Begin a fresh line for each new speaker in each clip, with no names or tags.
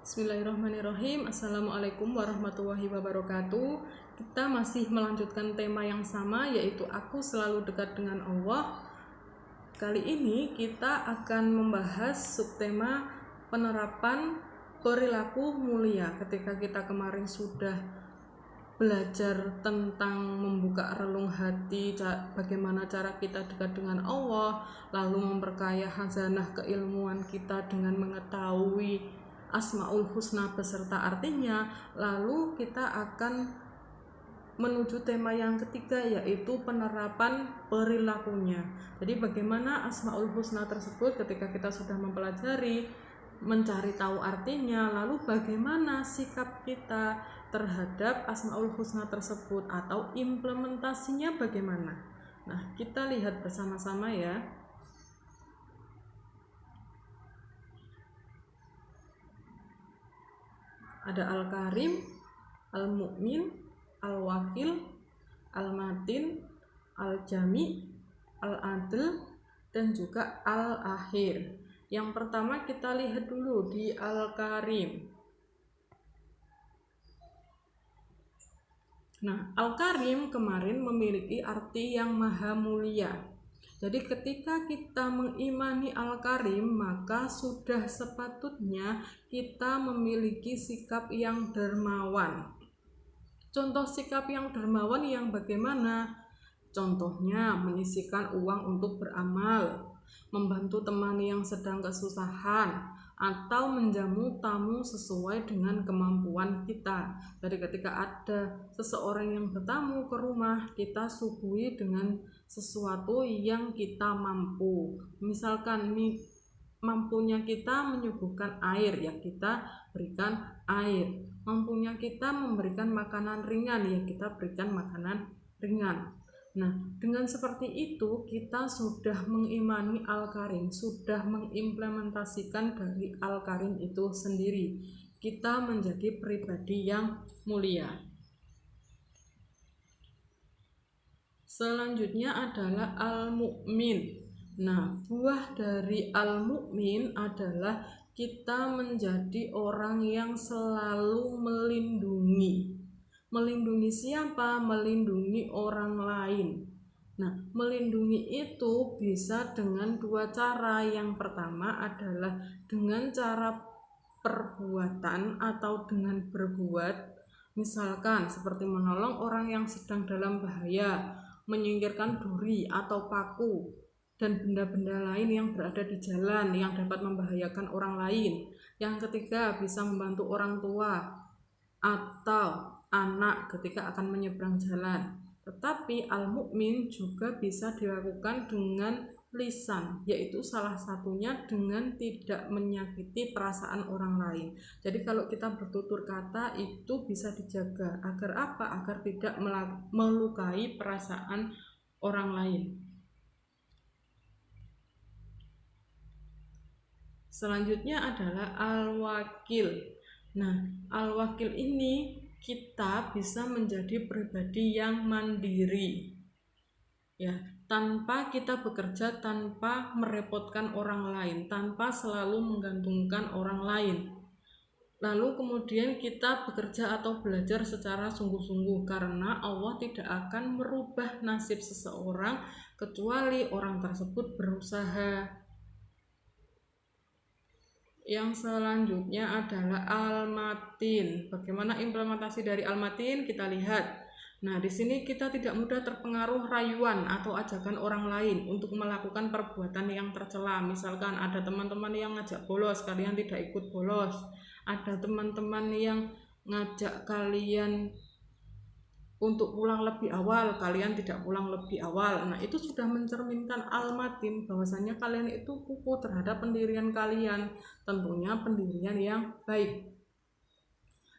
Bismillahirrahmanirrahim. Assalamualaikum warahmatullahi wabarakatuh. Kita masih melanjutkan tema yang sama, yaitu aku selalu dekat dengan Allah. Kali ini kita akan membahas subtema penerapan perilaku mulia. Ketika kita kemarin sudah belajar tentang membuka relung hati, bagaimana cara kita dekat dengan Allah, lalu memperkaya khazanah keilmuan kita dengan mengetahui Asmaul Husna beserta artinya, lalu kita akan menuju tema yang ketiga, yaitu penerapan perilakunya. Jadi bagaimana Asmaul Husna tersebut ketika kita sudah mempelajari, mencari tahu artinya, lalu bagaimana sikap kita terhadap Asmaul Husna tersebut atau implementasinya bagaimana. Nah, kita lihat bersama-sama ya. Ada Al-Karim, Al-Mu'min, Al-Wakil, Al-Matin, Al-Jami, Al-Adl, dan juga Al-Akhir. Yang pertama kita lihat dulu di Al-Karim. Nah, Al-Karim kemarin memiliki arti yang maha mulia. Jadi ketika kita mengimani Al-Karim, maka sudah sepatutnya kita memiliki sikap yang dermawan. Contoh sikap yang dermawan yang bagaimana? Contohnya menyisihkan uang untuk beramal, membantu teman yang sedang kesusahan, atau menjamu tamu sesuai dengan kemampuan kita. Jadi ketika ada seseorang yang bertamu ke rumah, kita suguhi dengan sesuatu yang kita mampu. Misalkan mampunya kita menyuguhkan air, ya kita berikan air. Mampunya kita memberikan makanan ringan, ya kita berikan makanan ringan. Nah, dengan seperti itu kita sudah mengimani Al-Karim, sudah mengimplementasikan dari Al-Karim itu sendiri. Kita menjadi pribadi yang mulia. Selanjutnya adalah Al-Mu'min. Nah, buah dari Al-Mu'min adalah kita menjadi orang yang selalu melindungi. Melindungi siapa? Melindungi orang lain. Nah, melindungi itu bisa dengan dua cara. Yang pertama adalah dengan cara perbuatan atau dengan berbuat. Misalkan seperti menolong orang yang sedang dalam bahaya, menyingkirkan duri atau paku dan benda-benda lain yang berada di jalan yang dapat membahayakan orang lain. Yang ketiga, bisa membantu orang tua atau anak ketika akan menyeberang jalan. Tetapi Al-Mu'min juga bisa dilakukan dengan lisan, yaitu salah satunya dengan tidak menyakiti perasaan orang lain. Jadi kalau kita bertutur kata itu bisa dijaga. Agar apa? Agar tidak melukai perasaan orang lain. Selanjutnya adalah Al-Wakil. Nah, Al-Wakil ini kita bisa menjadi pribadi yang mandiri, ya, tanpa kita bekerja, tanpa merepotkan orang lain, tanpa selalu menggantungkan orang lain. Lalu kemudian kita bekerja atau belajar secara sungguh-sungguh, karena Allah tidak akan merubah nasib seseorang kecuali orang tersebut berusaha. Yang selanjutnya adalah Al-Matin. Bagaimana implementasi dari Al-Matin? Kita lihat. Nah, di sini kita tidak mudah terpengaruh rayuan atau ajakan orang lain untuk melakukan perbuatan yang tercela. Misalkan ada teman-teman yang ngajak bolos, kalian tidak ikut bolos. Ada teman-teman yang ngajak kalian untuk pulang lebih awal, kalian tidak pulang lebih awal. Nah, itu sudah mencerminkan Al-Matin bahwasanya kalian itu kukuh terhadap pendirian kalian, tentunya pendirian yang baik.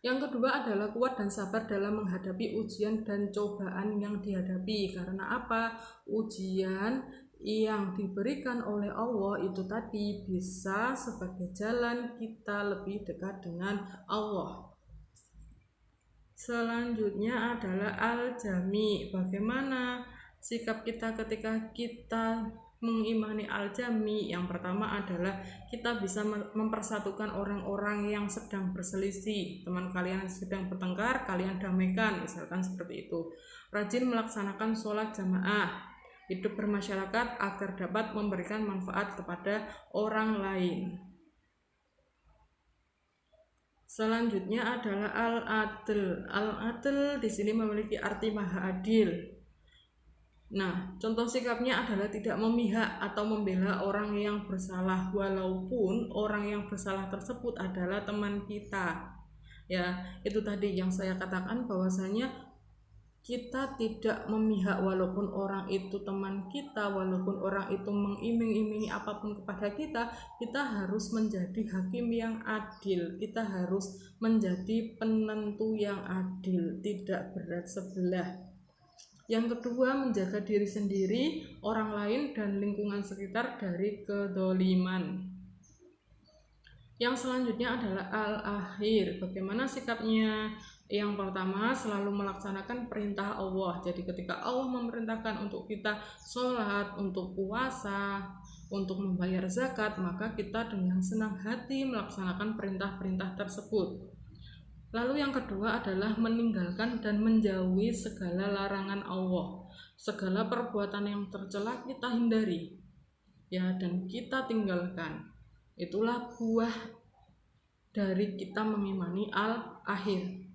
Yang kedua adalah kuat dan sabar dalam menghadapi ujian dan cobaan yang dihadapi. Karena apa? Ujian yang diberikan oleh Allah itu tadi bisa sebagai jalan kita lebih dekat dengan Allah. Selanjutnya adalah Al-Jami. Bagaimana sikap kita ketika kita mengimani al-jami, yang pertama adalah kita bisa mempersatukan orang-orang yang sedang berselisih. Teman kalian yang sedang bertengkar, kalian damaikan, misalkan seperti itu. Rajin melaksanakan sholat jamaah, hidup bermasyarakat agar dapat memberikan manfaat kepada orang lain. Selanjutnya adalah al-adl. Al-adl di sini memiliki arti maha adil. Nah, contoh sikapnya adalah tidak memihak atau membela orang yang bersalah, walaupun orang yang bersalah tersebut adalah teman kita. Ya, itu tadi yang saya katakan bahwasanya kita tidak memihak walaupun orang itu teman kita, walaupun orang itu mengiming-imingi apapun kepada kita, kita harus menjadi hakim yang adil, kita harus menjadi penentu yang adil, tidak berat sebelah. Yang kedua, menjaga diri sendiri, orang lain, dan lingkungan sekitar dari kedoliman. Yang selanjutnya adalah al-akhir. Bagaimana sikapnya? Yang pertama, selalu melaksanakan perintah Allah. Jadi ketika Allah memerintahkan untuk kita sholat, untuk puasa, untuk membayar zakat, maka kita dengan senang hati melaksanakan perintah-perintah tersebut. Lalu yang kedua adalah meninggalkan dan menjauhi segala larangan Allah. Segala perbuatan yang tercela kita hindari, ya, dan kita tinggalkan. Itulah buah dari kita mengimani al-akhir.